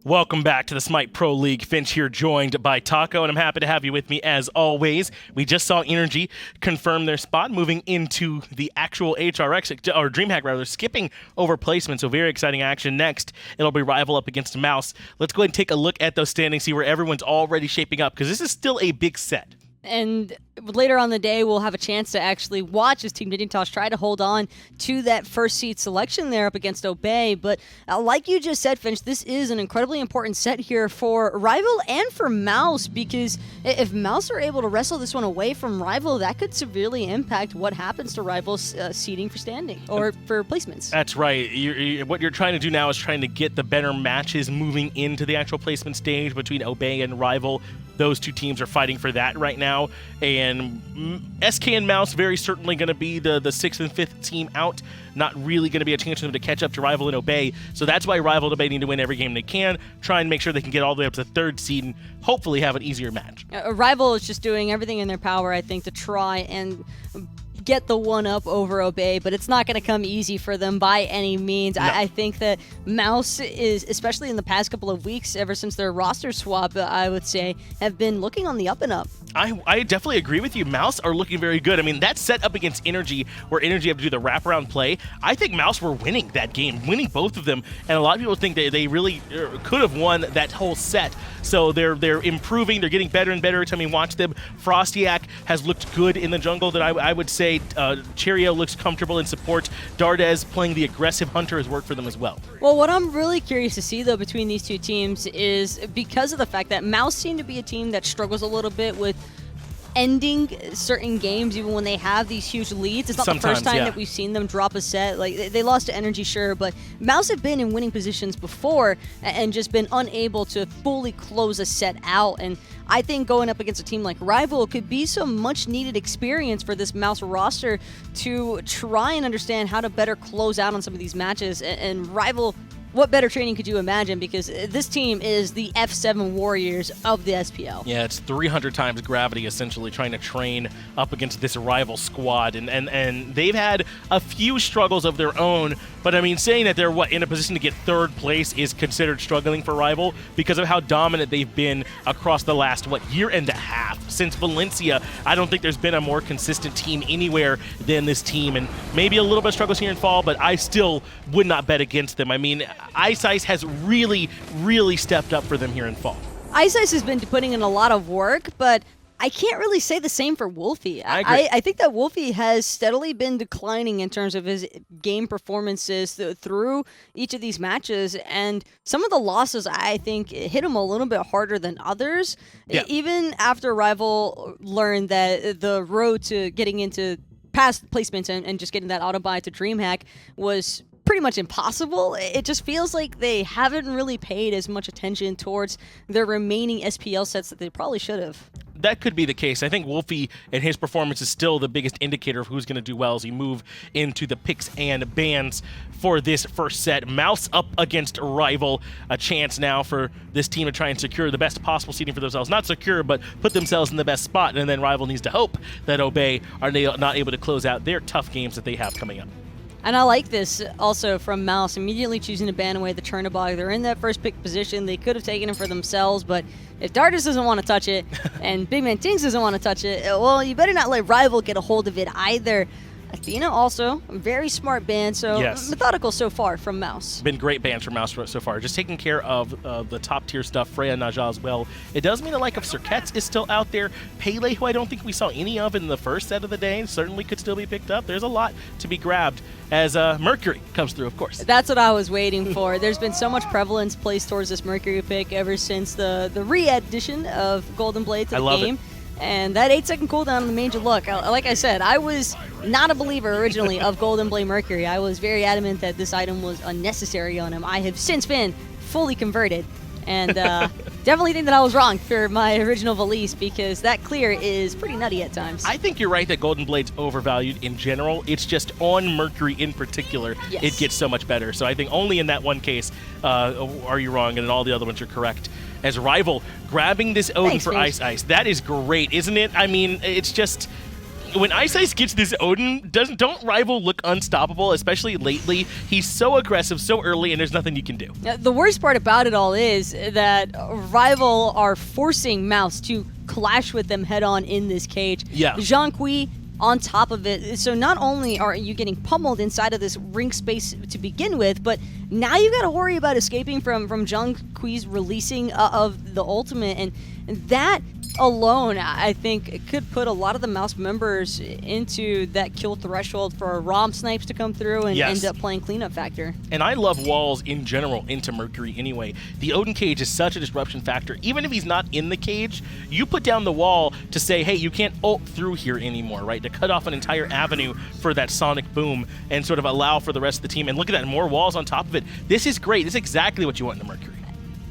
Welcome back to the Smite Pro League. Finch here, joined by Taco, and I'm happy to have you with me as always. We just saw Energy confirm their spot, moving into the actual HRX, or DreamHack rather, skipping over placement, so very exciting action. Next, it'll be Rival up against Mouse. Let's go ahead and take a look at those standings, see where everyone's already shaping up, because this is still a big set. And later on the day, we'll have a chance to actually watch as Team Dignitas try to hold on to that first seed selection there up against Obey. But like you just said, Finch, this is an incredibly important set here for Rival and for Mouse, because if Mouse are able to wrestle this one away from Rival, that could severely impact what happens to Rival's seeding for standing or for placements. That's right. What you're trying to do now is trying to get the better matches moving into the actual placement stage between Obey and Rival. Those two teams are fighting for that right now, and SK and Mouse very certainly going to be the 6th and 5th team out. Not really going to be a chance for them to catch up to Rival and Obey, so that's why Rival and Obey need to win every game they can, try and make sure they can get all the way up to the 3rd seed and hopefully have an easier match. Rival is just doing everything in their power, I think, to try and get the one up over Obey, but it's not going to come easy for them by any means. No. I think that Mouse is, especially in the past couple of weeks, ever since their roster swap, I would say, have been looking on the up and up. I definitely agree with you. Mouse are looking very good. I mean, that set up against Energy, where Energy have to do the wraparound play, I think Mouse were winning that game, winning both of them, and a lot of people think that they really could have won that whole set. So they're improving, they're getting better and better every time you watch them. FrostiaK has looked good in the jungle, that I would say. Cherryo looks comfortable in support. Dardez playing the aggressive hunter has worked for them as well. Well, what I'm really curious to see, though, between these two teams is because of the fact that Mouse seem to be a team that struggles a little bit with ending certain games even when they have these huge leads. It's not the first time that we've seen them drop a set. Like, they lost to Energy, sure, but Mouse have been in winning positions before and just been unable to fully close a set out. And I think going up against a team like Rival could be some much needed experience for this Mouse roster to try and understand how to better close out on some of these matches. And Rival, what better training could you imagine? Because this team is the F7 Warriors of the SPL. Yeah, it's 300 times gravity, essentially, trying to train up against this Rival squad. And they've had a few struggles of their own, but I mean, saying that they're, in a position to get 3rd place is considered struggling for Rival because of how dominant they've been across the last, year and a half. Since Valencia, I don't think there's been a more consistent team anywhere than this team. And maybe a little bit of struggles here in fall, but I still would not bet against them. I mean, iceice has really, really stepped up for them here in fall. iceice has been putting in a lot of work, but I can't really say the same for Wlfy. I think that Wlfy has steadily been declining in terms of his game performances through each of these matches, and some of the losses, I think, hit him a little bit harder than others. Yeah. Even after Rival learned that the road to getting into past placements and just getting that auto buy to DreamHack was pretty much impossible, it just feels like they haven't really paid as much attention towards their remaining SPL sets that they probably should have. That could be the case. I think Wlfy and his performance is still the biggest indicator of who's going to do well as you move into the picks and bans for this first set. Mouse up against Rival. A chance now for this team to try and secure the best possible seeding for themselves. Not secure, but put themselves in the best spot. And then Rival needs to hope that Obey are not able to close out their tough games that they have coming up. And I like this also from Mouse, immediately choosing to ban away the Cherryo. They're in that first pick position. They could have taken it for themselves, but if Dardez doesn't want to touch it and BigManTingz doesn't want to touch it, well, you better not let Rival get a hold of it either. Athena also, a very smart ban, so methodical so far from Mouse. Been great bans from Mouse so far. Just taking care of the top-tier stuff, Freya, Naja as well. It does mean the like of Cirquets is still out there. Pele, who I don't think we saw any of in the first set of the day, certainly could still be picked up. There's a lot to be grabbed as Mercury comes through, of course. That's what I was waiting for. There's been so much prevalence placed towards this Mercury pick ever since the re-edition of Golden Blade to the game. It. And that 8-second cooldown on the Major Look, like I said, I was not a believer originally of Golden Blade Mercury. I was very adamant that this item was unnecessary on him. I have since been fully converted. And definitely think that I was wrong for my original Valise, because that clear is pretty nutty at times. I think you're right that Golden Blade's overvalued in general. It's just on Mercury in particular, it gets so much better. So I think only in that one case are you wrong, and in all the other ones you're correct. As Rival grabbing this Odin for iceice, that is great, isn't it? I mean, it's just when Ice gets this Odin, don't Rival look unstoppable, especially lately? He's so aggressive so early, and there's nothing you can do. The worst part about it all is that Rival are forcing Mouse to clash with them head-on in this cage. Yeah. Zhonghui on top of it. So not only are you getting pummeled inside of this ring space to begin with, but now you got to worry about escaping from Zhonghui's releasing of the ultimate, and that alone, I think, it could put a lot of the Mouse members into that kill threshold for ROM snipes to come through and end up playing cleanup factor. And I love walls in general into Mercury anyway. The Odin cage is such a disruption factor. Even if he's not in the cage, you put down the wall to say, hey, you can't ult through here anymore, right? To cut off an entire avenue for that sonic boom and sort of allow for the rest of the team. And look at that, more walls on top of it. This is great. This is exactly what you want in the Mercury.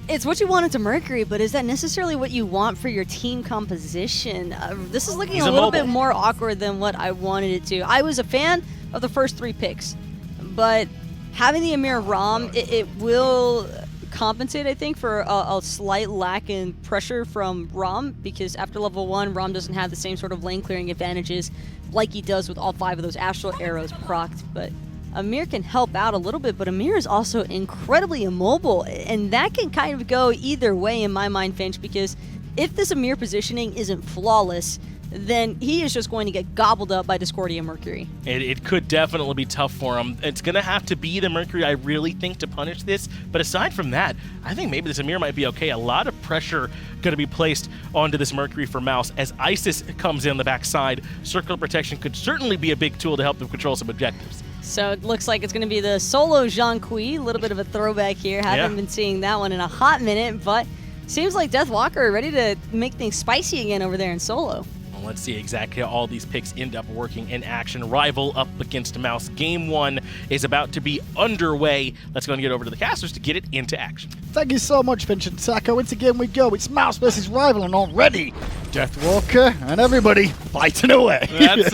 It's what you want into Mercury, but is that necessarily what you want for your team composition? This is looking a little bit more awkward than what I wanted it to. I was a fan of the first 3 picks, but having the Amir ROM, it will compensate, I think, for a slight lack in pressure from ROM, because after level 1, ROM doesn't have the same sort of lane clearing advantages like he does with all 5 of those Astral Arrows procced, but Amir can help out a little bit, but Amir is also incredibly immobile, and that can kind of go either way in my mind, Finch, because if this Amir positioning isn't flawless, then he is just going to get gobbled up by Discordia Mercury. It could definitely be tough for him. It's going to have to be the Mercury, I really think, to punish this. But aside from that, I think maybe this Amir might be okay. A lot of pressure going to be placed onto this Mercury for Mouse. As Isis comes in the backside, Circular Protection could certainly be a big tool to help them control some objectives. So it looks like it's going to be the solo Zhonghui, a little bit of a throwback here. Haven't been seeing that one in a hot minute, but seems like Deathwalker ready to make things spicy again over there in solo. Let's see exactly how all these picks end up working in action. Rival up against Mouse. Game 1 is about to be underway. Let's go and get over to the casters to get it into action. Thank you so much, Finch and Taco. Into game we go. It's Mouse versus Rival, and already Deathwalker and everybody fighting away. That's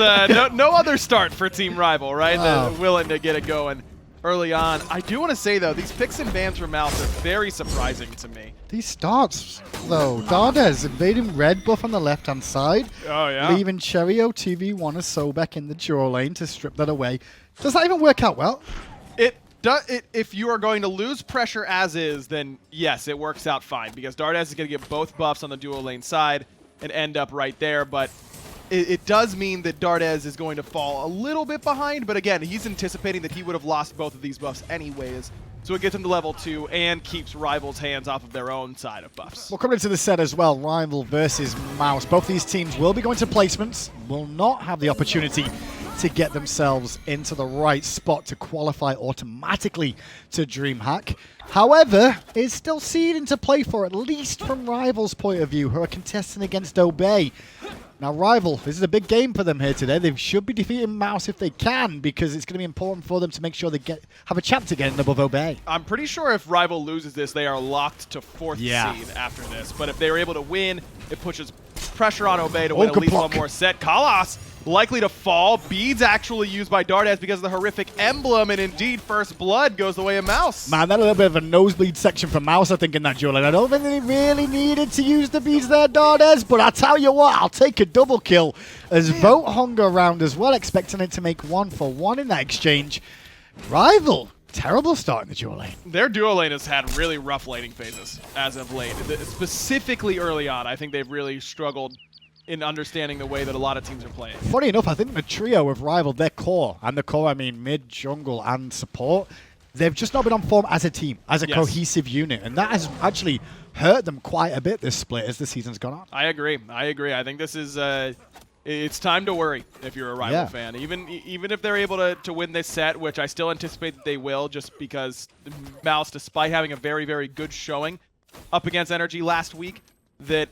no other start for Team Rival, right? They're willing to get it going early on. I do want to say, though, these picks and bans for Mouse are very surprising to me. These starts, though. Dardez invading red buff on the left-hand side. Oh, yeah. Leaving Cherryo, TV1, and Sobek in the duo lane to strip that away. Does that even work out well? If you are going to lose pressure as is, then yes, it works out fine, because Dardez is going to get both buffs on the duo lane side and end up right there, but it does mean that Dardez is going to fall a little bit behind, but again, he's anticipating that he would have lost both of these buffs anyways. So it gets him to level 2 and keeps Rival's hands off of their own side of buffs. Well, coming into the set as well, Rival versus Mouse. Both these teams will be going to placements, will not have the opportunity to get themselves into the right spot to qualify automatically to DreamHack. However, it's still seeding to play for, at least from Rival's point of view, who are contesting against Obey. Now, Rival, this is a big game for them here today. They should be defeating Mouse if they can, because it's going to be important for them to make sure they have a chance to get in above Obey. I'm pretty sure if Rival loses this, they are locked to 4th seed after this. But if they were able to win, it pushes pressure on Obey to win at least one more set. Kalas likely to fall. Beads actually used by Dardez because of the horrific emblem, and indeed first blood goes the way of Mouse. Man, that a little bit of a nosebleed section for Mouse, I think, in that duel. And I don't think they really needed to use the beads there, Dardez, but I'll tell you what, I'll take a double kill as Vote Hunger around as well, expecting it to make 1-for-1 in that exchange. Rival, terrible start in the dual lane. Their duo lane has had really rough laning phases as of late. Specifically early on, I think they've really struggled in understanding the way that a lot of teams are playing. Funny enough, I think the trio of Rival, their core, and the core I mean mid, jungle, and support, they've just not been on form as a team, as a cohesive unit, and that has actually hurt them quite a bit this split as the season's gone on. I agree. I think this is it's time to worry if you're a Rival fan. Even if they're able to win this set, which I still anticipate that they will, just because Mouse, despite having a very, very good showing up against Energy last week, that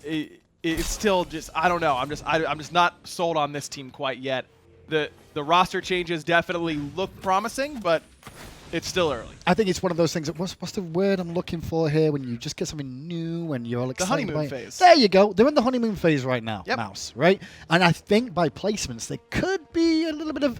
it's still just, I don't know. I'm just not sold on this team quite yet. The roster changes definitely look promising, but it's still early. I think it's one of those things that, what's the word I'm looking for here when you just get something new and you're all excited? The honeymoon phase. There you go. They're in the honeymoon phase right now, Yep. Mouse, right? And I think by placements, they could be a little little bit of,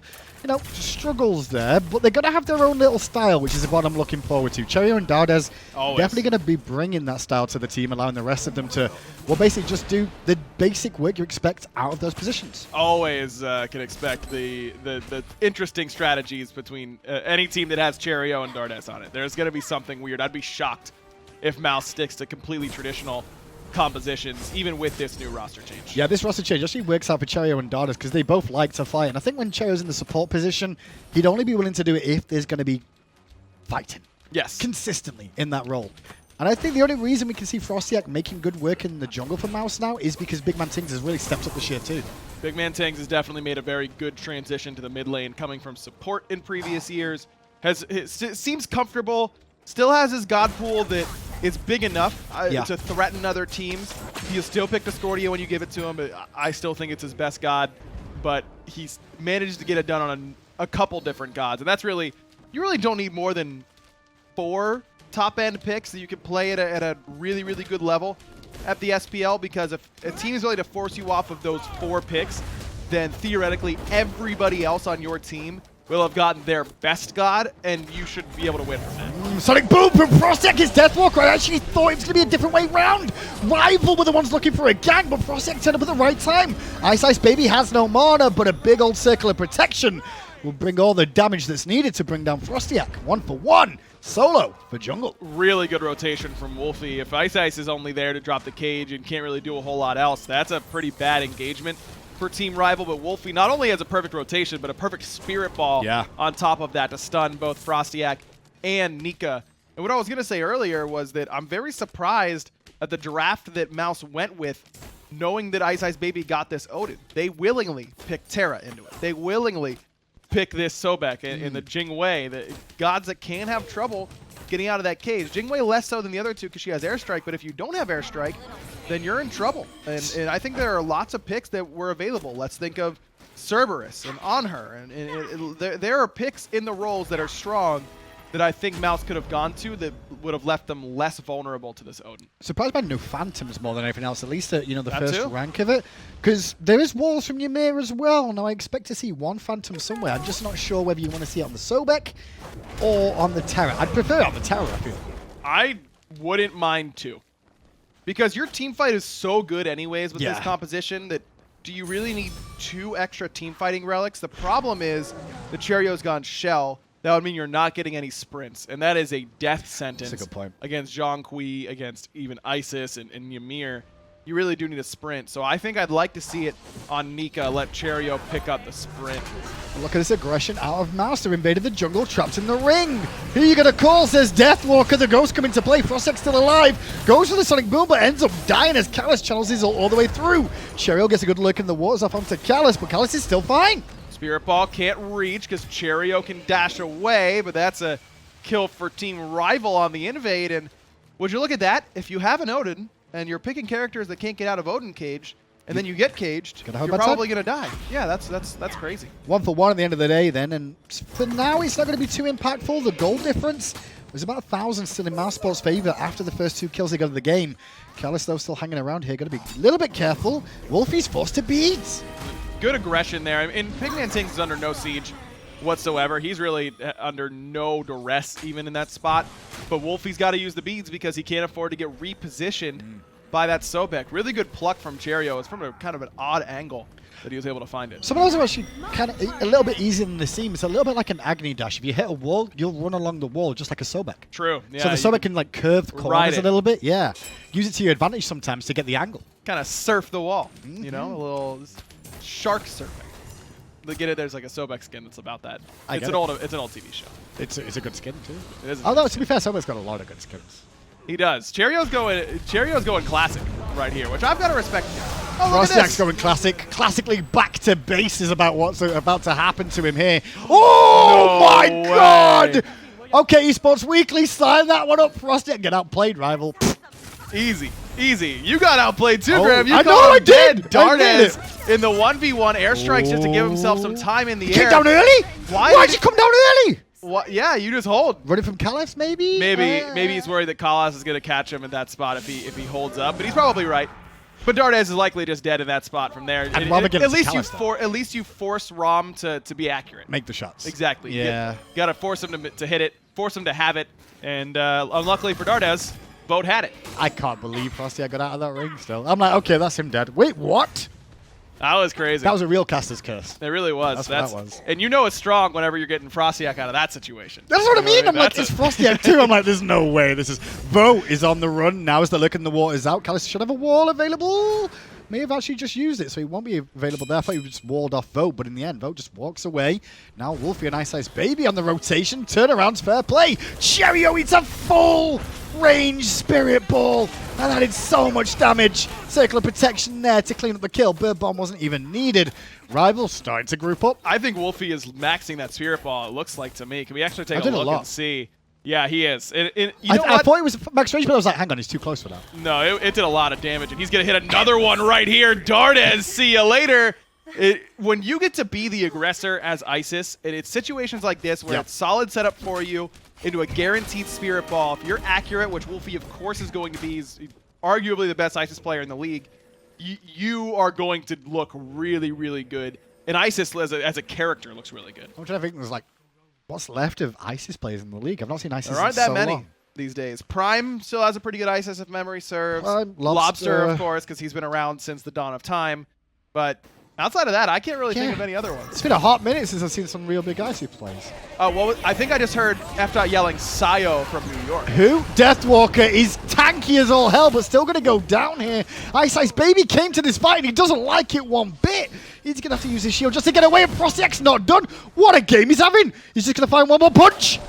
struggles there, but they're going to have their own little style, which is what I'm looking forward to. Cherryo and Dardez definitely going to be bringing that style to the team, allowing the rest of them to, well, basically just do the basic work you expect out of those positions. Always can expect the interesting strategies between any team that has Cherryo and Dardez on it. There's going to be something weird. I'd be shocked if Mouse sticks to completely traditional compositions, even with this new roster change. Yeah, this roster change actually works out for Cherryo and Dardez because they both like to fight. And I think when Cherryo's in the support position, he'd only be willing to do it if there's going to be fighting. Yes. Consistently in that role. And I think the only reason we can see FrostiaK making good work in the jungle for Mouse now is because BigManTingz has really stepped up this year too. BigManTingz has definitely made a very good transition to the mid lane, coming from support in previous years. Seems comfortable, still has his god pool that is big enough to threaten other teams. He'll still pick Discordia when you give it to him, but I still think it's his best god. But he's managed to get it done on a couple different gods. And that's really, you really don't need more than 4 top-end picks that you can play at a really, really good level at the SPL, because if a team is willing to force you off of those 4 picks, then theoretically everybody else on your team will have gotten their best god, and you should be able to win from that. Sonic Boom from FrostiaK, his Deathwalker. I actually thought it was going to be a different way round. Rival were the ones looking for a gang, but FrostiaK turned up at the right time. iceicebaby has no mana, but a big old circle of protection will bring all the damage that's needed to bring down FrostiaK. 1-for-1. Solo for jungle. Really good rotation from Wlfy. If iceice is only there to drop the cage and can't really do a whole lot else, that's a pretty bad engagement for Team Rival. But Wlfy not only has a perfect rotation, but a perfect spirit ball on top of that to stun both FrostiaK and Nika. And what I was going to say earlier was that I'm very surprised at the draft that Mouse went with, knowing that iceicebaby got this Odin. They willingly picked Terra into it. They willingly pick this Sobek in the Jingwei, the gods that can have trouble getting out of that cage. Jingwei less so than the other two because she has Airstrike, but if you don't have Airstrike, then you're in trouble. And I think there are lots of picks that were available. Let's think of Cerberus and Onher. And there are picks in the roles that are strong that I think Mouse could have gone to that would have left them less vulnerable to this Odin. Surprised by no Phantoms more than anything else, at least at, the first rank of it. Because there is walls from Ymir as well. Now, I expect to see one Phantom somewhere. I'm just not sure whether you want to see it on the Sobek or on the Terra. I'd prefer on the Terra, I feel. I wouldn't mind too. Because your team fight is so good anyways with this composition that do you really need 2 extra team fighting relics? The problem is the Cherryo's gone Shell. That would mean you're not getting any sprints, and that is a death sentence. That's a good point. Against Zhonghui, against even Isis and Ymir. You really do need a sprint. So I think I'd like to see it on Nika, let Cherryo pick up the sprint. Look at this aggression out of Mouse. They're invaded the jungle, trapped in the ring. Who are you going to call, says Deathwalker. The Ghost come into play. FrostiaK still alive. Goes for the Sonic Boom, but ends up dying as Callus channels his all the way through. Cherryo gets a good look in the waters off onto Callus, but Callus is still fine. Spirit Ball can't reach because Cherryo can dash away, but that's a kill for Team Rival on the invade. And would you look at that? If you have an Odin and you're picking characters that can't get out of Odin cage, and then you get caged, you're probably going to die. Yeah, that's crazy. 1-for-1 at the end of the day then, and for now it's not going to be too impactful. The goal difference was about 1,000 still in mousesports' favor after the first 2 kills they got of the game. Callus, though, still hanging around here. Got to be a little bit careful. Wlfy's forced to beat. Good aggression there. And BigManTingz is under no siege whatsoever. He's really under no duress even in that spot. But Wlfy's got to use the beads because he can't afford to get repositioned by that Sobek. Really good pluck from Cherryo. It's from a kind of an odd angle that he was able to find it. Some of those are actually kind of a little bit easier than they seem. It's a little bit like an Agony Dash. If you hit a wall, you'll run along the wall just like a Sobek. True. Yeah, so the Sobek can like curve the corners a little bit. Yeah. Use it to your advantage sometimes to get the angle. Kind of surf the wall. You know, a little shark surfing. Get it? There's like a Sobek skin that's about that. It's an old TV show. It's a good skin too. It is. Although to be fair, Sobek's got a lot of good skins. He does. Cherryo's going classic right here, which I've got to respect. FrostiaK's going classic. Classically back to base is about what's about to happen to him here. Oh my God! Okay, Esports Weekly, sign that one up. FrostiaK get outplayed, rival. Easy. You got outplayed too, Graham. You I did. Dardez in the 1v1 airstrikes just to give himself some time in the air. Came down early? Why'd you come down early? What? Yeah, you just hold. Running from Callus, maybe? Maybe he's worried that Callus is going to catch him at that spot if he holds up, but he's probably right. But Dardez is likely just dead in that spot from there. I'd rather get at least you force Rom to be accurate. Make the shots. Exactly. Yeah. You got to force him to hit it, force him to have it, and unluckily for Dardez, Boat had it. I can't believe FrostiaK got out of that ring still. I'm like, okay, that's him dead. Wait, what? That was crazy. That was a real caster's curse. It really was. That's what that was. And you know it's strong whenever you're getting FrostiaK out of that situation. That's what I mean. I'm like, it's FrostiaK too. I'm like, there's no way. This is... Bo is on the run now as they're looking the waters out. Callus should have a wall available. May have actually just used it, so he won't be available there. I thought he just walled off Vote, but in the end, Vote just walks away. Now Wlfy and iceicebaby on the rotation. Turnaround's fair play. Cherryo eats a full range Spirit Ball, and that did so much damage. Circle of protection there to clean up the kill. Bird Bomb wasn't even needed. Rivals starting to group up. I think Wlfy is maxing that Spirit Ball, it looks like to me. Can we actually take a look and see? Yeah, he is. I thought it was Max Range, but I was like, hang on, he's too close for that. No, it did a lot of damage, and he's going to hit another one right here. Dardez, see you later. When you get to be the aggressor as ISIS, and it's situations like this where it's solid setup for you into a guaranteed Spirit Ball. If you're accurate, which Wlfy, of course, is going to be, he's arguably the best ISIS player in the league, you are going to look really, really good. And ISIS, as a character, looks really good. I'm trying to think, there's like, what's left of ISIS players in the league? I've not seen ISIS There aren't in that so many long. these days. Prime still has a pretty good ISIS if memory serves. Lobster, of course, because he's been around since the dawn of time. But outside of that, I can't really think of any other ones. It's been a hot minute since I've seen some real big ISIS plays. Well, I think I just heard F. yelling Sayo from New York. Who? Deathwalker is tanky as all hell, but still going to go down here. iceicebaby came to this fight, and he doesn't like it one bit. He's going to have to use his shield just to get away, and FrostiaK's not done. What a game he's having. He's just going to find one more punch.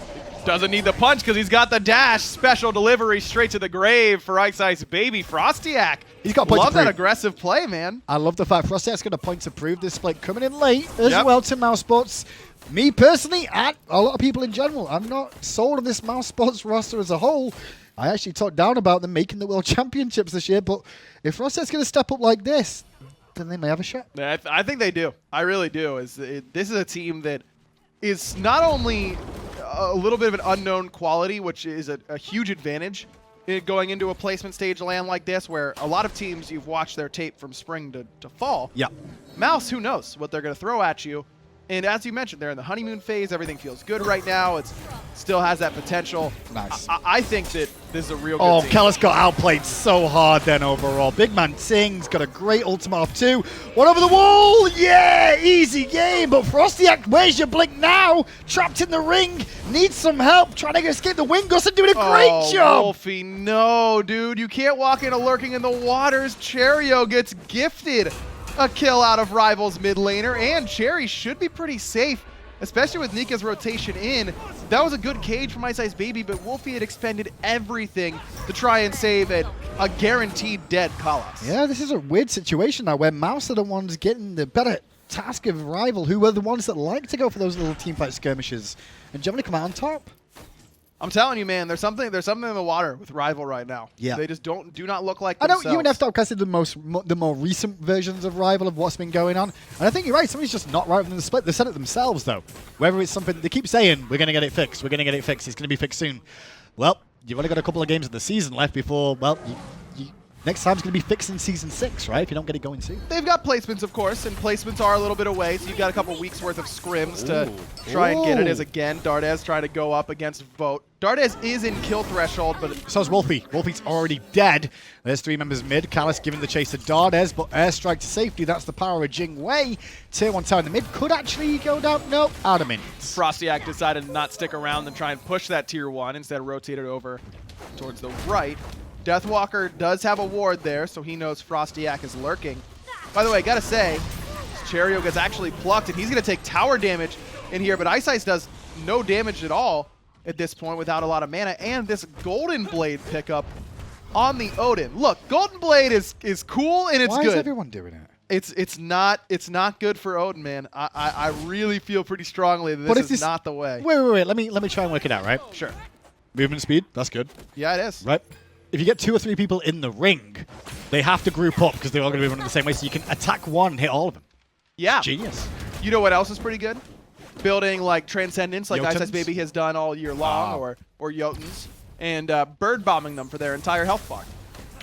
Doesn't need the punch because he's got the dash. Special delivery straight to the grave for iceicebaby. FrostiaK. He's got a point Love to prove. that aggressive play, man. I love the fact FrostiaK's got a point to prove this split coming in late as well to mousesports. Me personally, and a lot of people in general, I'm not sold on this mousesports roster as a whole. I actually talked down about them making the World Championships this year, but if FrostiaK's going to step up like this, then they may have a shot. I think they do. I really do. This is a team that is not only a little bit of an unknown quality, which is a huge advantage going into a placement stage land like this, where a lot of teams, you've watched their tape from spring to fall. Yeah. Mouse, who knows what they're going to throw at you. And as you mentioned, they're in the honeymoon phase. Everything feels good right now. It still has that potential. Nice. I think that this is a real good team. Callus got outplayed so hard then overall. BigManTingz got a great ultimate off too. One over the wall. Yeah, easy game. But FrostiaK, where's your blink now? Trapped in the ring. Needs some help. Trying to escape the wind. Gustin doing a great job. Wlfy, no, dude. You can't walk into lurking in the waters. Cherryo gets gifted a kill out of Rivals mid laner, and Cherry should be pretty safe, especially with Nika's rotation in. That was a good cage from iceicebaby, but Wlfy had expended everything to try and save a guaranteed dead Callus. Yeah, this is a weird situation now where Mouse are the ones getting the better task of Rival, who are the ones that like to go for those little teamfight skirmishes and generally come out on top. I'm telling you, man, there's something in the water with Rival right now. Yeah. They just do not look like themselves. I know you and FTop casted the more recent versions of Rival of what's been going on. And I think you're right, somebody's just not right within the split. They said it themselves, though. Whether it's something, they keep saying, we're going to get it fixed, we're going to get it fixed, it's going to be fixed soon. Well, you've only got a couple of games of the season left before, well, next time's going to be fixed in Season 6, right, if you don't get it going soon. They've got placements, of course, and placements are a little bit away, so you've got a couple weeks worth of scrims to try and get it as, again, Dardez trying to go up against Vote. Dardez is in kill threshold, but... So is Wlfy. Wlfy's already dead. There's three members mid. Callus giving the chase to Dardez, but airstrike to safety. That's the power of Jing Wei. Tier 1 tower in the mid. Could actually go down. Nope. Out of minions. FrostiaK decided to not stick around and try and push that tier 1. Instead, rotated over towards the right. Deathwalker does have a ward there, so he knows FrostiaK is lurking. By the way, gotta say, Cherryo gets actually plucked, and he's gonna take tower damage in here, but Ice does no damage at all at this point without a lot of mana, and this Golden Blade pickup on the Odin. Look, Golden Blade is cool and it's good. Why is everyone doing it? It's not good for Odin, man. I really feel pretty strongly that this is not the way. Wait. Let me try and work it out, right? Sure. Movement speed, that's good. Yeah, it is. Right. If you get 2 or 3 people in the ring, they have to group up because they're all going to be running the same way, so you can attack one and hit all of them. Yeah. Genius. You know what else is pretty good? Building like Transcendence, like iceicebaby has done all year long, or Jotuns, and bird bombing them for their entire health bar.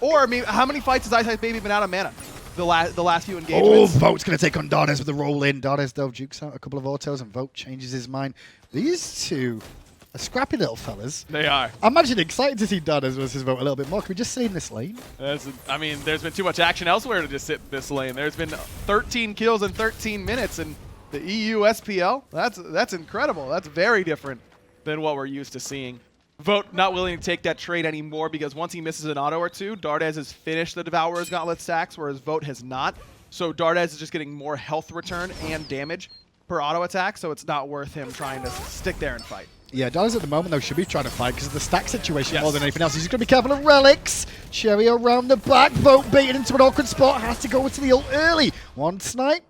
Or I mean, how many fights has iceicebaby been out of mana? The last few engagements. Oh, Vote's going to take on Dardez with the roll in. Dardez, though, jukes out a couple of autos, and Vote changes his mind. These two are scrappy little fellas. They are. I'm actually excited to see Dardez versus Vote a little bit more. Can we just sit in this lane? I mean, there's been too much action elsewhere to just sit in this lane. There's been 13 kills in 13 minutes, and the EU SPL, that's incredible. That's very different than what we're used to seeing. Vote not willing to take that trade anymore because once he misses an auto or two, Dardez has finished the Devourer's Gauntlet stacks, whereas Vote has not. So Dardez is just getting more health return and damage per auto attack, so it's not worth him trying to stick there and fight. Yeah, Dardez at the moment, though, should be trying to fight because of the stack situation more than anything else. He's just going to be careful of relics. Cherryo around the back. Vote baited into an awkward spot. Has to go into the ult early. One snipe.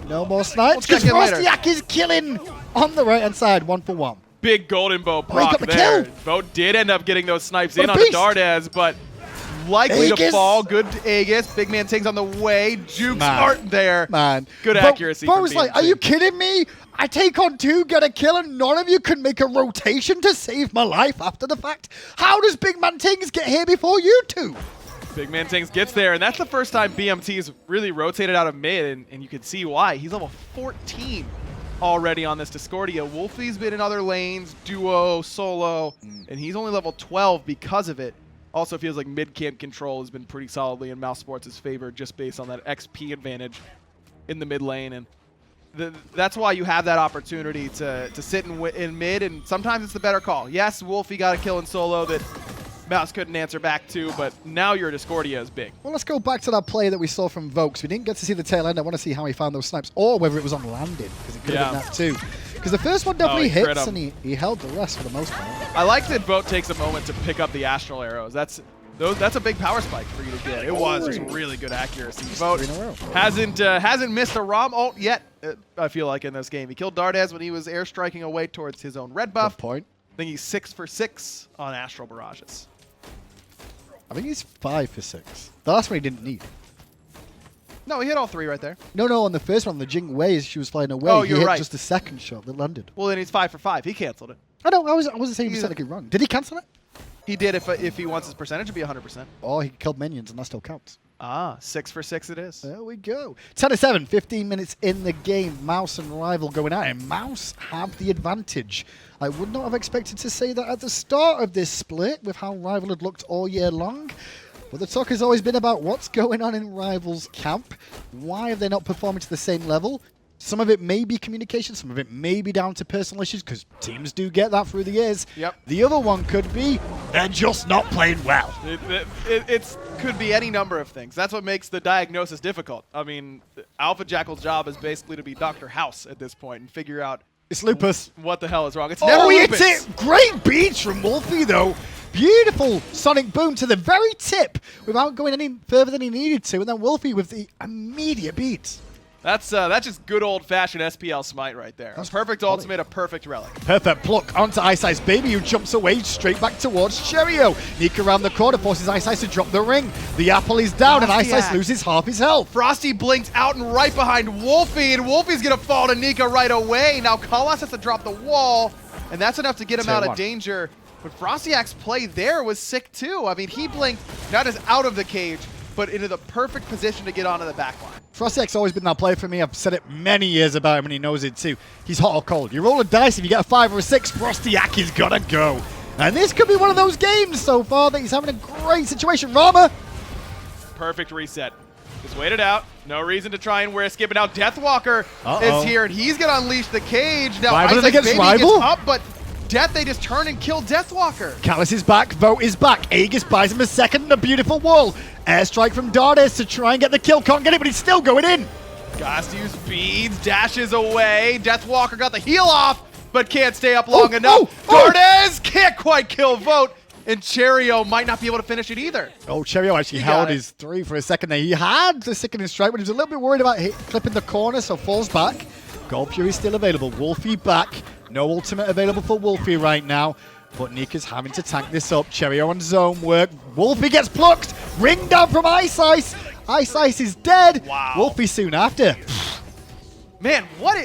No more snipes because FrostiaK is killing on the right-hand side, 1-for-1. Big golden bow proc the there. kill. Vote did end up getting those snipes What in a on the beast. Dardez, but likely to Aegis. fall. Good Aegis. BigManTingz on the way. Juke smart there. Man. Good accuracy Vote from was like, BMT. are you kidding me? I take on 2, get a kill, and none of you can make a rotation to save my life after the fact? How does BigManTingz get here before you two? BigManTingz gets there, and that's the first time BMT's really rotated out of mid, and you can see why. He's level 14 already on this Discordia. Wlfy's been in other lanes, duo, solo, and he's only level 12 because of it. Also feels like mid-camp control has been pretty solidly in mousesports' favor just based on that XP advantage in the mid lane, and that's why you have that opportunity to sit in mid, and sometimes it's the better call. Yes, Wlfy got a kill in solo that Mouse couldn't answer back to, but now your Discordia is big. Well, let's go back to that play that we saw from Vogue. We didn't get to see the tail end. I want to see how he found those snipes, or whether it was on landing, because it could have been that too. Because the first one definitely he crit hits, him. and he held the rest for the most part. I like that Vote takes a moment to pick up the astral arrows. That's a big power spike for you to get. It was just really good accuracy. Vote 3 in a row. hasn't missed a ROM ult yet, I feel like, in this game. He killed Dardez when he was airstriking away towards his own red buff. Good point. I think he's 6 for 6 on astral barrages. I think he's 5 for 6. The last one he didn't need. No, he hit all 3 right there. No, on the first one, the Jing Wei, as she was flying away, Oh, he you're hit right. just the second shot that landed. Well, then he's 5 for 5. He canceled it. I know, I wasn't saying he was technically wrong. Did he cancel it? He did if he wants his percentage to be 100%. Or he killed minions, and that still counts. Ah, 6 for 6 it is. There we go. 10-7, 15 minutes in the game. Mouse and Rival going at it. Mouse have the advantage. I would not have expected to say that at the start of this split with how Rival had looked all year long. But the talk has always been about what's going on in Rival's camp. Why are they not performing to the same level? Some of it may be communication, some of it may be down to personal issues, because teams do get that through the years. Yep. The other one could be they're just not playing well. It could be any number of things. That's what makes the diagnosis difficult. I mean, Alpha Jackal's job is basically to be Dr. House at this point and figure out It's lupus. what the hell is wrong. It's never Oh, he lupus. hits it! Great beats from Wlfy, though. Beautiful sonic boom to the very tip without going any further than he needed to. And then Wlfy with the immediate beat. That's just good old-fashioned SPL smite right there. A perfect ultimate, a perfect relic. Perfect pluck onto iceicebaby, who jumps away straight back towards Cherryo. Nika around the corner forces Iceice to drop the ring. The apple is down, and FrostiaK. Iceice loses half his health. Frosty blinks out and right behind Wlfy, and Wlfy's going to fall to Nika right away. Now Kalas has to drop the wall, and that's enough to get him out of danger. But FrostiaK's play there was sick too. I mean, he blinked not just out of the cage, but into the perfect position to get onto the back line. FrostiaK's always been that player for me. I've said it many years about him, and he knows it too. He's hot or cold. You roll a dice, if you get a 5 or a 6, FrostiaK is gonna go. And this could be one of those games so far that he's having a great situation. Rama! Perfect reset. Just wait it out. No reason to try and risk it. But now Deathwalker Uh-oh. is here, and he's going to unleash the cage. Now Rival iceicebaby against gets Rival? up, but Death, they just turn and kill Deathwalker. Callus is back, Vote is back. Aegis buys him a second and a beautiful wall. Airstrike from Dardez to try and get the kill. Can't get it, but he's still going in. Got to use beads, dashes away. Deathwalker got the heal off, but can't stay up long enough. Dardez can't quite kill Vote, and Cherryo might not be able to finish it either. Oh, Cherryo actually He held got it. his 3 for a second there. He had the sickening strike, but he was a little bit worried about clipping the corner, so falls back. Gold Fury still available. Wlfy back. No ultimate available for Wlfy right now, but Nika's having to tank this up. Cherryo on zone work. Wlfy gets plucked. Ring down from Iceice. Iceice is dead. Wow. Wlfy soon after. Man, what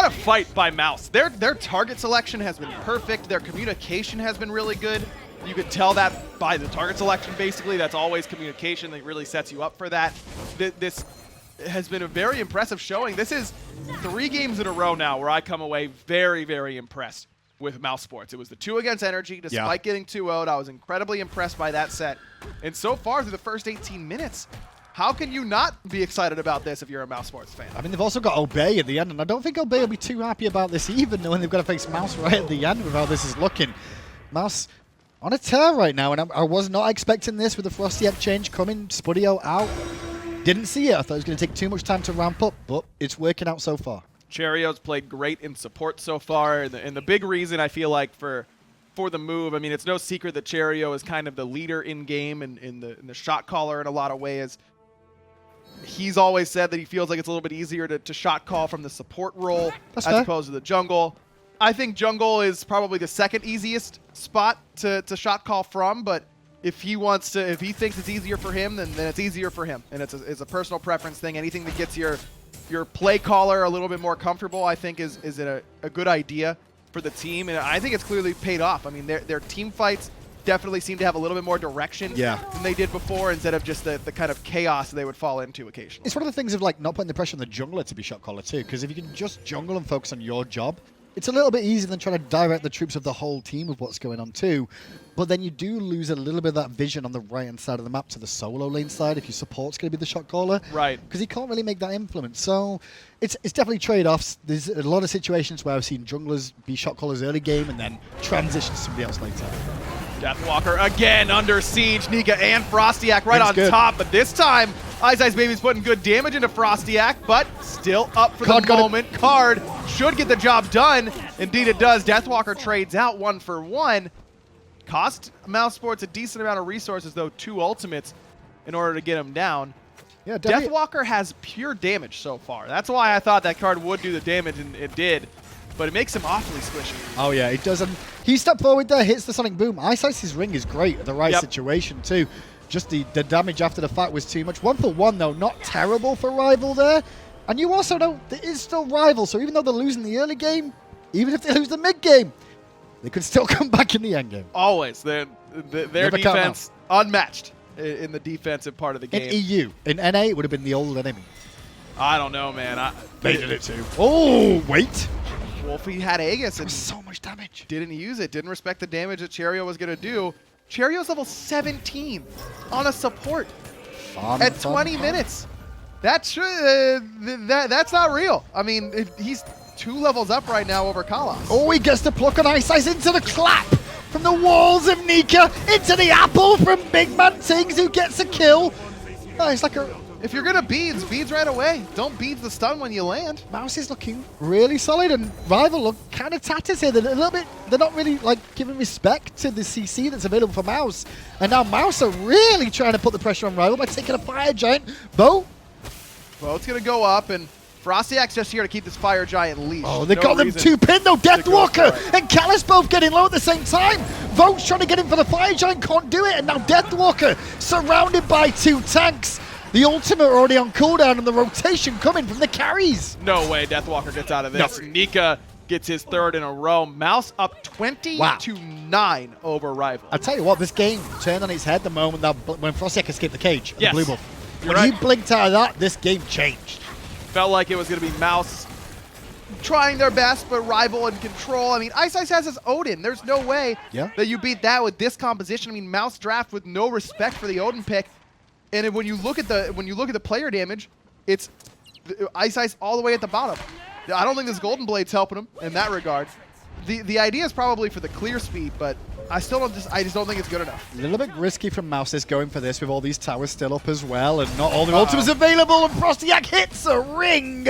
a fight by Mouse. Their target selection has been perfect. Their communication has been really good. You could tell that by the target selection, basically. That's always communication that really sets you up for that. This has been a very impressive showing. This is 3 games in a row now where I come away very, very impressed with mousesports. It was the 2 against Energy. Despite getting 2-0'd, I was incredibly impressed by that set. And so far through the first 18 minutes, how can you not be excited about this if you're a mousesports fan? I mean, they've also got Obey at the end, and I don't think Obey will be too happy about this even, knowing they've got to face Mouse right at the end with how this is looking. Mouse on a tear right now, and I was not expecting this with the FrostiaK change coming, Spudio out. Didn't see it. I thought it was going to take too much time to ramp up, but it's working out so far. Cherryo's played great in support so far, and the big reason I feel like for the move, I mean, it's no secret that Cherryo is kind of the leader in game and in the shot caller in a lot of ways. He's always said that he feels like it's a little bit easier to shot call from the support role as opposed to the jungle. I think jungle is probably the second easiest spot to shot call from, but if he thinks it's easier for him, then it's easier for him, and it's a personal preference thing. Anything that gets your play caller a little bit more comfortable, I think, is a good idea for the team, and I think it's clearly paid off. I mean, their team fights definitely seem to have a little bit more direction than they did before, instead of just the kind of chaos they would fall into occasionally. It's one of the things of like not putting the pressure on the jungler to be shot caller too, because if you can just jungle and focus on your job, it's a little bit easier than trying to direct the troops of the whole team with what's going on too. But then you do lose a little bit of that vision on the right-hand side of the map to the solo lane side if your support's going to be the shot caller. Right. Because he can't really make that influence. So it's definitely trade-offs. There's a lot of situations where I've seen junglers be shot callers early game and then transition to somebody else later. Deathwalker again under siege. Nika and FrostiaK right on top. But this time, iceicebaby's putting good damage into FrostiaK, but still up for the moment. Card should get the job done. Indeed it does. Deathwalker trades out 1 for 1. Cost mousesports a decent amount of resources, though, 2 ultimates in order to get him down. Yeah, Deathwalker has pure damage so far. That's why I thought that card would do the damage, and it did. But it makes him awfully squishy. Oh, yeah, it does. And he stepped forward there, hits the Sonic Boom. Iceice's ring is great at the right situation, too. Just the damage after the fact was too much. 1 for 1, though, not terrible for Rival there. And you also know there is still Rival, so even though they're losing the early game, even if they lose the mid game, they could still come back in the end game. Always. Their defense unmatched in the defensive part of the game. In EU. In NA, it would have been the old enemy. I don't know, man. They did it too. Oh, wait. Wlfy had Aegis and so much damage. Didn't use it. Didn't respect the damage that Cherryo was going to do. Cherryo's level 17 on a support at 20 minutes. That's not real. I mean, he's 2 levels up right now over Kalas. Oh, he gets the pluck on iceice into the clap from the walls of Nika, into the apple from BigManTingz, who gets a kill. Oh, it's like if you're gonna beads right away. Don't beads the stun when you land. Mouse is looking really solid, and Rival look kind of tatters here. They're a little bit, they're not really like giving respect to the CC that's available for Mouse. And now Mouse are really trying to put the pressure on Rival by taking a fire giant. Bo's gonna go up, and FrostiaK's just here to keep this fire giant leashed. Oh, they got them 2 pinned though. Deathwalker and Callus both getting low at the same time. Vote's trying to get in for the fire giant, can't do it, and now Deathwalker surrounded by 2 tanks. The ultimate already on cooldown and the rotation coming from the carries. No way Deathwalker gets out of this. No. Nika gets his 3rd in a row. Mouse up 20-9 over Rival. I'll tell you what, this game turned on its head the moment that when FrostiaK escaped the cage. Yes. The blue buff. When he blinked out of that, this game changed. Felt like it was going to be Mouse trying their best, but Rival in control. I mean, iceice has his Odin. There's no way that you beat that with this composition. I mean, Mouse draft with no respect for the Odin pick. And when you look at the player damage, it's iceice all the way at the bottom. I don't think this Golden Blade's helping him in that regard. The idea is probably for the clear speed, but I just don't think it's good enough. A little bit risky from Mouses going for this with all these towers still up as well, and not all the ultimates available, and FrostiaK hits a ring.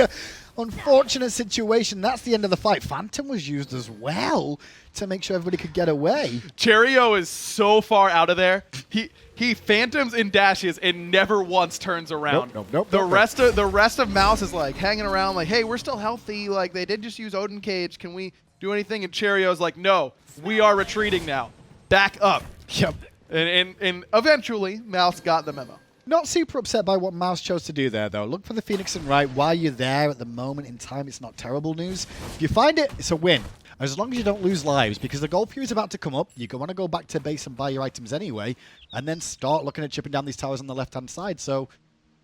Unfortunate situation. That's the end of the fight. Phantom was used as well to make sure everybody could get away. Cherryo is so far out of there. He phantoms and dashes and never once turns around. Nope. The rest of Mouse is like hanging around like, hey, we're still healthy. Like, they did just use Odin Cage. Can we do anything? And Cherryo's like, no, we are retreating now. Back up. Yep. And eventually, Mouse got the memo. Not super upset by what Mouse chose to do there, though. Look for the Phoenix and right while you're there at the moment in time. It's not terrible news. If you find it, it's a win. as long as you don't lose lives, because the gold period is about to come up. You want to go back to base and buy your items anyway, and then start looking at chipping down these towers on the left-hand side. So,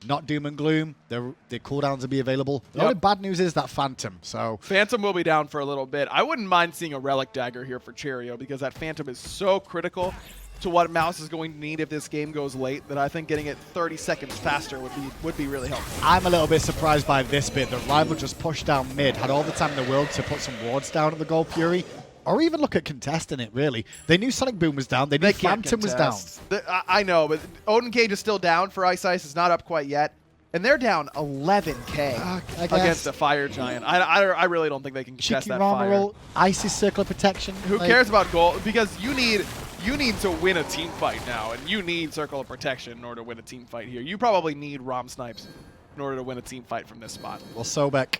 not doom and gloom. The cooldowns will be available. The only bad news is that Phantom. So Phantom will be down for a little bit. I wouldn't mind seeing a Relic Dagger here for Cherryo, because that Phantom is so critical to what Mouse is going to need if this game goes late, that I think getting it 30 seconds faster would be really helpful. I'm a little bit surprised by this bit. The rival just pushed down mid, had all the time in the world to put some wards down at the Gold Fury, or even look at contesting it, really. They knew Sonic Boom was down. They knew Phantom was down. I know, but Odin Cage is still down for Ice Ice. It's not up quite yet. And they're down 11k against a Fire Giant. I really don't think they can contest that fire. Roll, Ice's Circle of Protection. Who cares about gold? Because you need to win a team fight now, and you need Circle of Protection in order to win a team fight here. You probably need Rom Snipes in order to win a team fight from this spot. Well, Sobek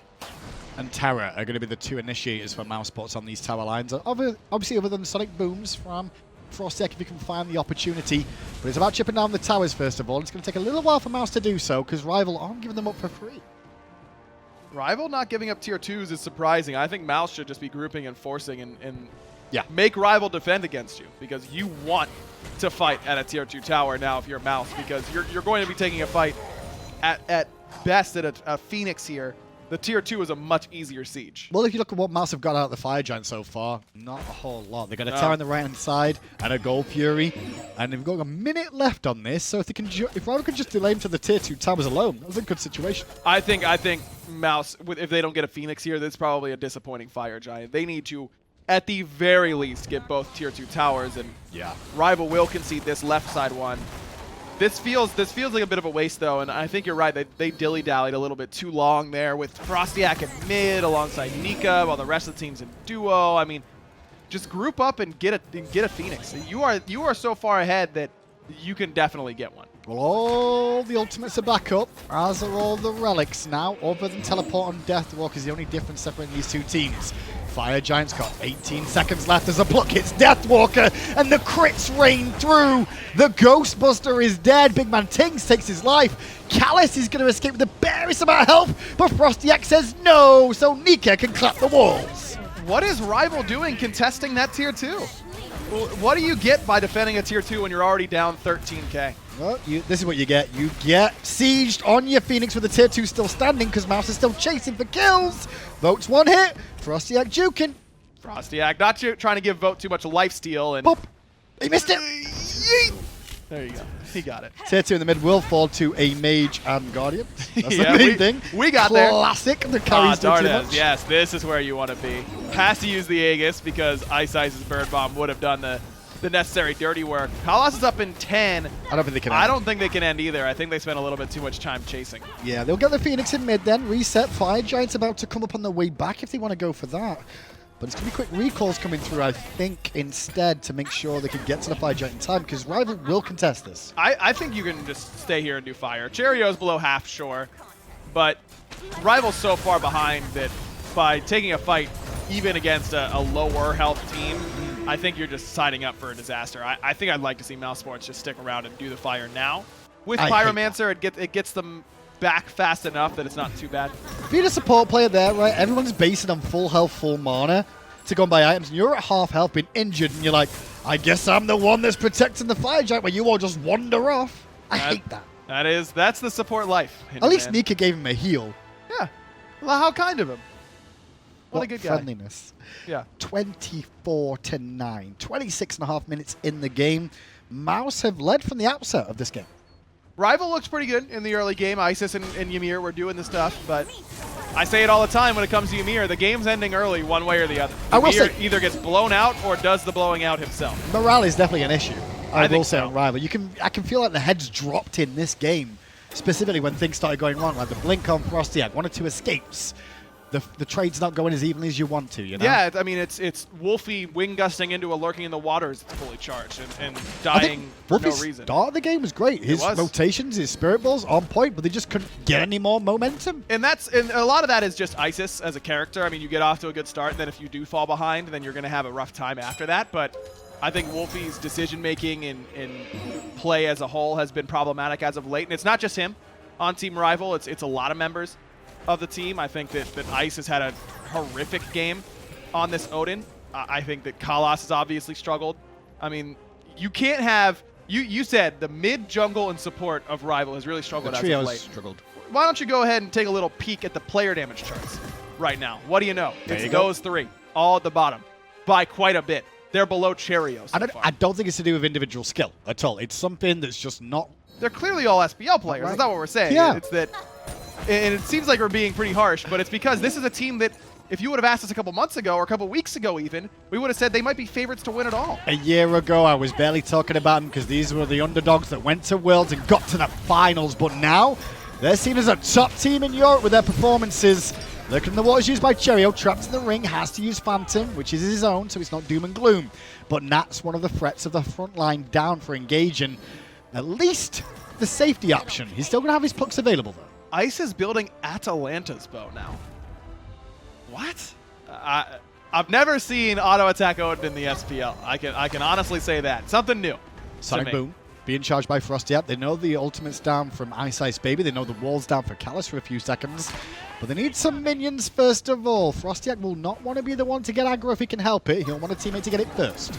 and Terra are going to be the two initiators for mousesports on these tower lines. Obviously, other than Sonic Booms from FrostiaK, if you can find the opportunity. But it's about chipping down the towers, first of all. It's going to take a little while for Mouse to do so, because Rival aren't giving them up for free. Rival not giving up tier 2s is surprising. I think Mouse should just be grouping and forcing and make Rival defend against you, because you want to fight at a tier 2 tower now if you're Mouse, because you're going to be taking a fight at best at a Phoenix here. The tier 2 is a much easier siege. Well, if you look at what Mouse have got out of the Fire Giant so far, not a whole lot. They've got a tower on the right-hand side and a Gold Fury, and they've got a minute left on this, so if Rival can just delay him to the tier 2 towers alone, that's a good situation. I think Mouse, if they don't get a Phoenix here, that's probably a disappointing Fire Giant. They need to, at the very least, get both tier 2 towers, and Rival will concede this left side one. This feels like a bit of a waste, though, and I think you're right. They dilly-dallied a little bit too long there with FrostiaK in mid alongside Nika, while the rest of the team's in duo. I mean, just group up and get a Phoenix. You are so far ahead that you can definitely get one. Well, all the ultimates are back up, as are all the relics now. Other than Teleport and Deathwalker is the only difference separating these two teams. Fire Giant's got 18 seconds left as a block hits Deathwalker, and the crits rain through. The Ghostbuster is dead. BigManTingz takes his life. Callus is going to escape with the barest amount of health, but FrostiaK says no, so Nika can clap the walls. What is Rival doing contesting that tier 2? What do you get by defending a tier 2 when you're already down 13k? Well, this is what you get. You get sieged on your Phoenix with the tier 2 still standing, because Mouse is still chasing for kills. Vote's one hit. FrostiaK juking. FrostiaK not trying to give Vote too much lifesteal, and Pop. He missed it. Yeet. There you go. He got it. Tier 2 in the mid will fall to a Mage and Guardian. That's the Yeah, main thing. We got there. Classic. The carries too Dardez, much. yes, this is where you want to be. Has to use the Aegis because Ice Ice's Bird Bomb would have done the necessary dirty work. Kalos is up in 10. I don't think they can end. I don't think they can end either. I think they spent a little bit too much time chasing. Yeah, they'll get the Phoenix in mid then. Reset. Fire Giant's about to come up on the way back if they want to go for that. But it's going to be quick recalls coming through, I think, instead, to make sure they can get to the Fire Giant in time, because Rival will contest this. I think you can just stay here and do fire. Cherryo's below half, sure. But Rival's so far behind that by taking a fight, even against a lower health team, I think you're just signing up for a disaster. I think I'd like to see mousesports just stick around and do the fire now. With Pyromancer, it gets them back fast enough that it's not too bad. Being a support player there, right, everyone's basing on full health, full mana to go and buy items, and you're at half health, being injured, and you're like, I guess I'm the one that's protecting the Fire Giant, where you all just wander off. I hate that. That's the support life. At least Nika gave him a heal. Yeah. Well, how kind of him. What a good guy. Friendliness. Yeah. 24-9. 26.5 minutes in the game. Mouse have led from the outset of this game. Rival looks pretty good in the early game. Isis and Ymir were doing the stuff, but I say it all the time when it comes to Ymir, the game's ending early one way or the other. I will say, either gets blown out or does the blowing out himself. Morale is definitely an issue. I will say so. on Rival. I can feel like the heads dropped in this game, specifically when things started going wrong, like the blink on FrostiaK, 1 or 2 escapes. The trade's not going as evenly as you want to, you know? Yeah, I mean, it's Wlfy wing gusting into a lurking in the waters. It's fully charged and dying for no reason. Start of the game was great. His rotations, his spirit balls on point, but they just couldn't get any more momentum. And a lot of that is just Isis as a character. I mean, you get off to a good start, and then if you do fall behind, then you're going to have a rough time after that. But I think Wlfy's decision-making in play as a whole has been problematic as of late. And it's not just him on Team Rival. It's a lot of members of the team. I think that Ice has had a horrific game on this Odin. I think that Kalas has obviously struggled. I mean, you can't have... You said the mid, jungle, and support of Rival has really struggled as of late. Struggled. Why don't you go ahead and take a little peek at the player damage charts right now? What do you know? It's those three, all at the bottom, by quite a bit. They're below Cherryo so far. I don't think it's to do with individual skill at all. It's something that's just not... They're clearly all SPL players. That's not what we're saying. Yeah. It's that, and it seems like we're being pretty harsh, but it's because this is a team that, if you would have asked us a couple months ago or a couple weeks ago even, we would have said they might be favorites to win it all. A year ago, I was barely talking about them because these were the underdogs that went to Worlds and got to the finals. But now, they're seen as a top team in Europe with their performances. Looking at the waters used by Cherryo, trapped in the ring, has to use Phantom, which is his own, so it's not doom and gloom. But Nat's one of the threats of the front line down for engaging at least the safety option. He's still going to have his pucks available, though. Ice is building Atalanta's bow now. What? I've never seen auto attack Odin in the SPL. I can honestly say that. Something new. Sonic Boom being charged by FrostiaK. They know the ultimate's down from iceicebaby. They know the wall's down for Kalas for a few seconds. But they need some minions first of all. FrostiaK will not want to be the one to get aggro if he can help it. He'll want a teammate to get it first.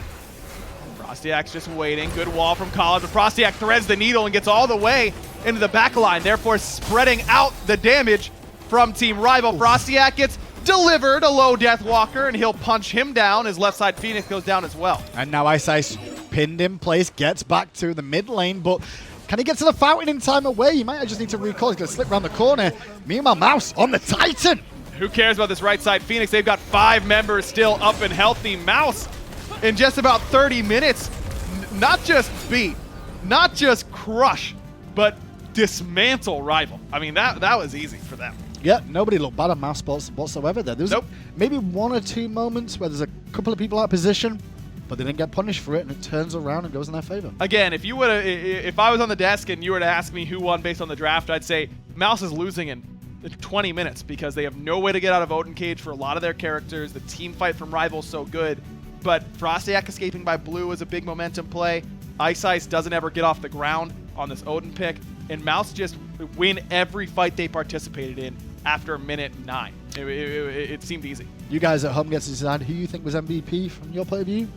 FrostiaK's just waiting. Good wall from College, but FrostiaK threads the needle and gets all the way into the back line, therefore spreading out the damage from Team Rival. FrostiaK gets delivered a low Deathwalker, and he'll punch him down. His left side Phoenix goes down as well. And now Ice pinned in place, gets back to the mid lane, but can he get to the fountain in time away? He might just need to recall. He's going to slip around the corner. Meanwhile, Mouse on the Titan. Who cares about this right side Phoenix? They've got 5 members still up and healthy. Mouse, in just about 30 minutes, not just beat, not just crush, but dismantle Rival. I mean, that was easy for them. Yeah, nobody looked bad on mousesports whatsoever there. There was maybe 1 or 2 moments where there's a couple of people out of position, but they didn't get punished for it, and it turns around and goes in their favor. Again, if I was on the desk and you were to ask me who won based on the draft, I'd say Mouse is losing in 20 minutes because they have no way to get out of Odin Cage for a lot of their characters. The team fight from Rival's so good, but FrostiaK escaping by blue is a big momentum play. Ice doesn't ever get off the ground on this Odin pick, and Mouse just win every fight they participated in after minute 9. It seemed easy. You guys at home get to decide who you think was MVP from your point of view.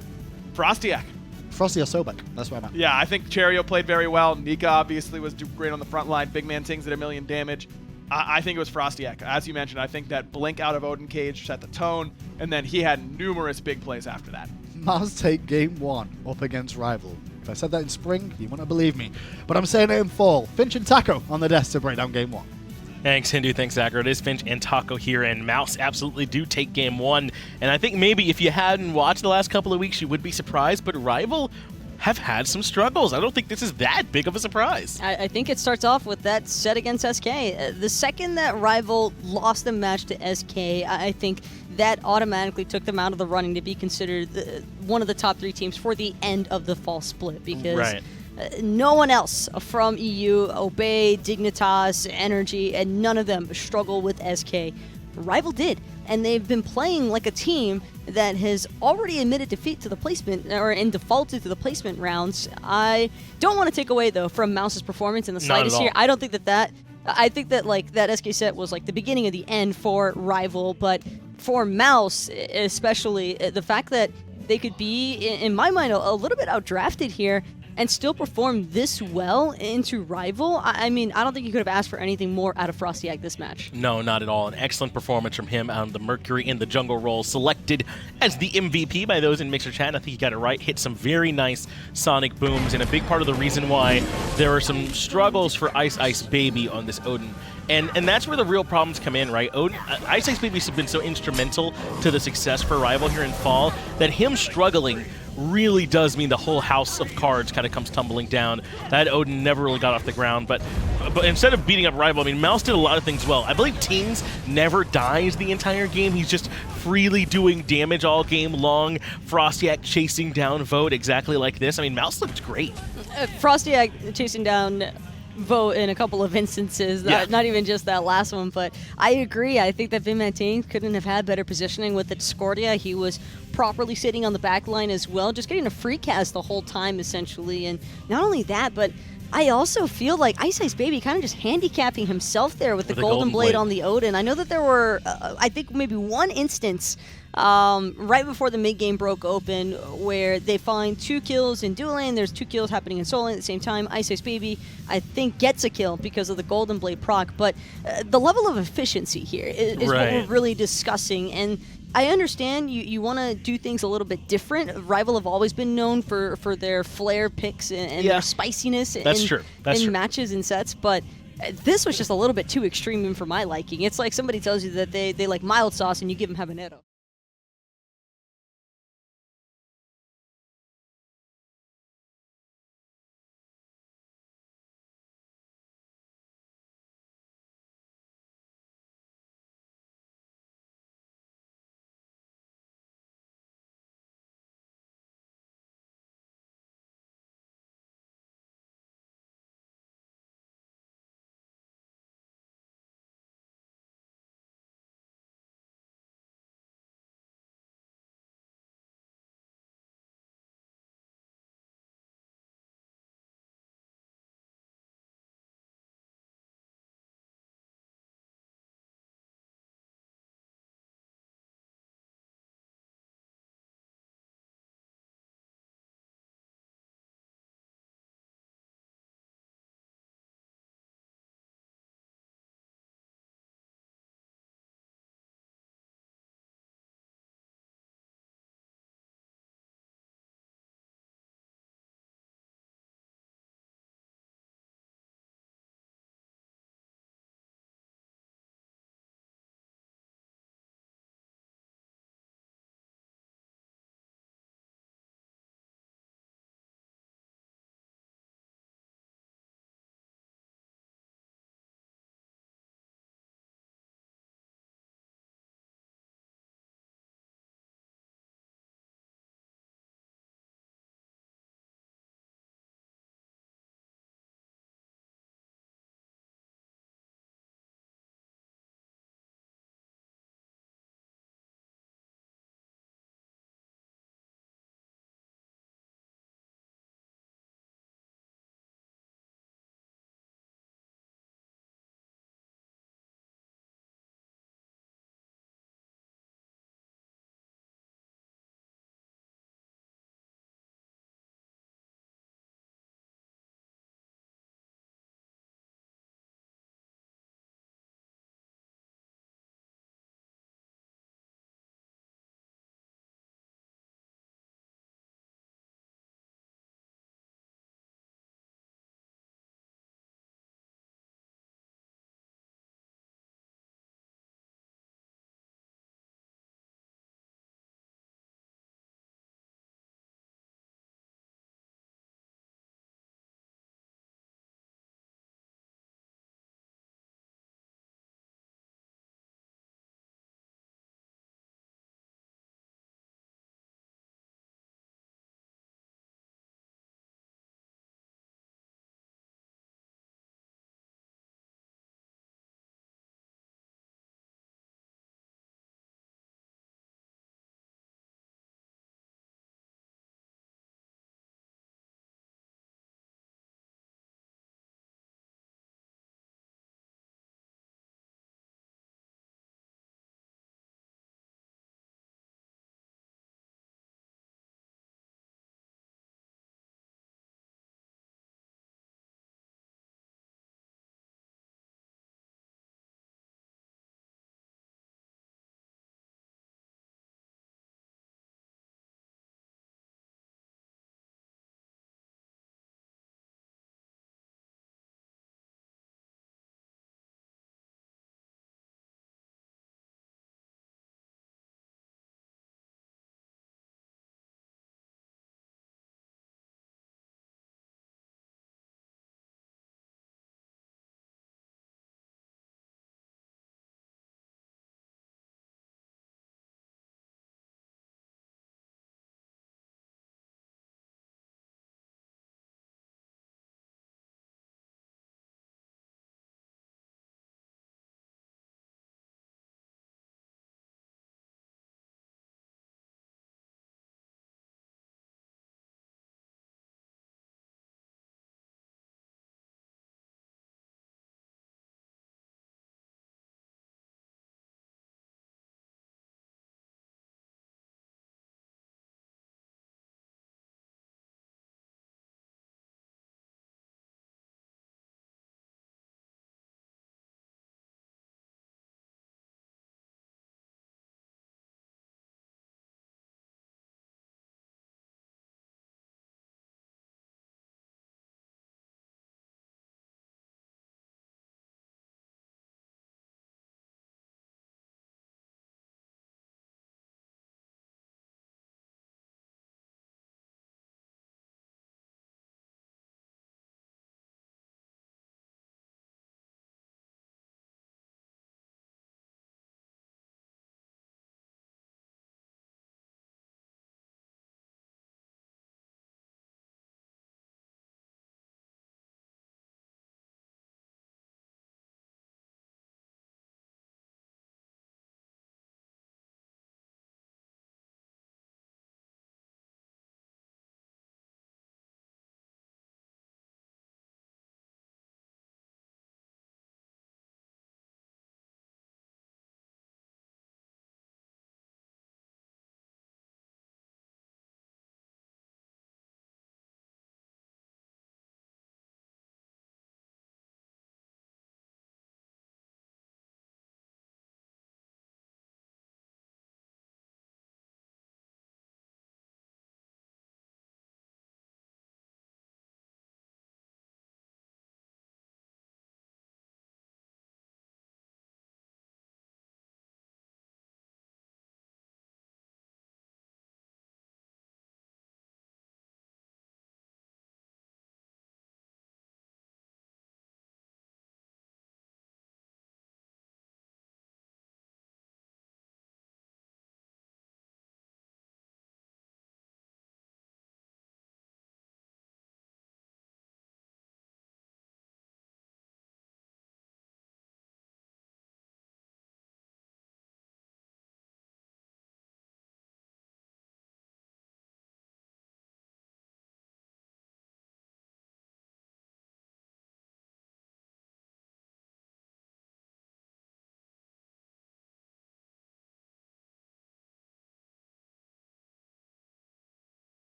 FrostiaK. Frosty or Sobek, that's what I'm at. Yeah, I think Cherryo played very well. Nika obviously was great on the front line. BigManTingz did 1 million damage. I think it was FrostiaK. As you mentioned, I think that blink out of Odin Cage set the tone, and then he had numerous big plays after that. Mars take game 1 up against Rival. If I said that in spring, you wouldn't believe me. But I'm saying it in fall. Finch and Taco on the desk to break down game 1. Thanks, Hindu. Thanks, Zachary. It is Finch and Taco here, and Mouse absolutely do take game 1. And I think maybe if you hadn't watched the last couple of weeks, you would be surprised, but Rival have had some struggles. I don't think this is that big of a surprise. I think it starts off with that set against SK. The second that Rival lost the match to SK, I think that automatically took them out of the running to be considered one of the top 3 teams for the end of the fall split, because no one else from EU, Obey, Dignitas, Energy, and none of them struggle with SK. Rival did, and they've been playing like a team that has already admitted defeat to the placement, or in defaulted to the placement rounds. I don't want to take away, though, from Mouse's performance in the slightest here. I don't think that I think that like that SK set was like the beginning of the end for Rival, but for Mouse especially, the fact that they could be, in my mind, a little bit outdrafted here and still perform this well into Rival, I mean, I don't think you could have asked for anything more out of FrostiaK this match. No, not at all. An excellent performance from him on the Mercury in the jungle role, selected as the MVP by those in Mixer Chat. I think he got it right. Hit some very nice sonic booms, and a big part of the reason why there are some struggles for iceicebaby on this Odin. And that's where the real problems come in, right? iceicebaby's been so instrumental to the success for Rival here in fall that him struggling really does mean the whole house of cards kind of comes tumbling down. That Odin never really got off the ground, but instead of beating up Rival, I mean, Mouse did a lot of things well. I believe Tingz never dies the entire game. He's just freely doing damage all game long. FrostiaK chasing down Vote exactly like this. I mean, Mouse looked great. FrostiaK chasing down Vote in a couple of instances, not even just that last one, but I agree. I think that BigManTingz couldn't have had better positioning with the Discordia. He was properly sitting on the back line as well, just getting a free cast the whole time, essentially. And not only that, but I also feel like iceicebaby kind of just handicapping himself there with the Golden Blade on the Odin. I know that there were, I think, maybe one instance right before the mid-game broke open where they find 2 kills in dual lane. There's 2 kills happening in solo lane at the same time. iceicebaby, I think, gets a kill because of the Golden Blade proc. But the level of efficiency here is what we're really discussing. And I understand you want to do things a little bit different. Rival have always been known for their flare picks and their spiciness in matches and sets, but this was just a little bit too extreme for my liking. It's like somebody tells you that they like mild sauce and you give them habanero.